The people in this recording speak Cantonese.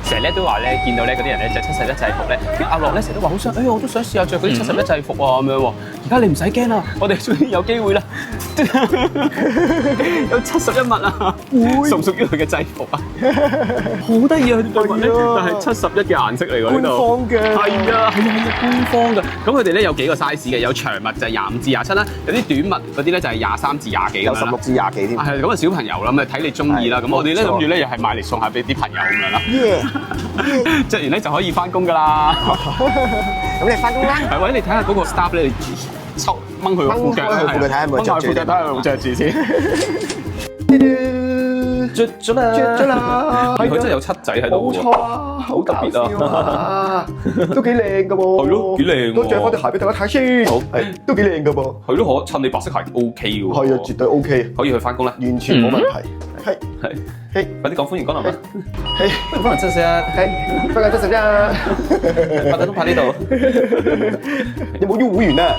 成日咧都話咧見到咧嗰啲人咧着71制服咧，跟住阿樂咧成日都話好想，我都想試下着嗰啲71制服啊咁樣喎。而家你唔使驚啦，我哋終於有機會啦，有71物啊，屬唔屬於佢嘅制服啊？好得意啊！啲對襪咧，但係71嘅顏色嚟㗎呢度。官方嘅。係啊，官方嘅。咁佢哋咧有幾個 size 嘅，有長襪就係25至27啦，有啲短襪嗰啲咧就係23至20幾咁有樣啦。 16至20幾添。係咁啊，小朋友啦，咁啊睇你中意啦。咁我哋咧諗住咧又係買嚟送下俾啲朋友咁樣啦。着完咧就可以翻工㗎啦。咁你翻工啦。係，或者你睇下嗰個 staff 咧，你抽掹佢個褲腳，掹開佢褲腳睇下有冇着住掹開褲腳睇下有冇着住先。着咗啦，着咗啦，佢真係有七仔喺度喎。冇錯啊，好特別啊，都幾靚㗎喎。係咯，幾靚喎。都着翻對鞋俾大家睇先。好，都幾靚㗎噃。係咯，可襯你白色鞋 OK 嘅喎。係啊，絕對 OK，可以去翻工啦，完全冇問題。係，係，快啲講歡迎光臨啦！係，歡迎光臨七四一，係，不過真實啫。拍緊都拍呢度。有冇 U 會員啊？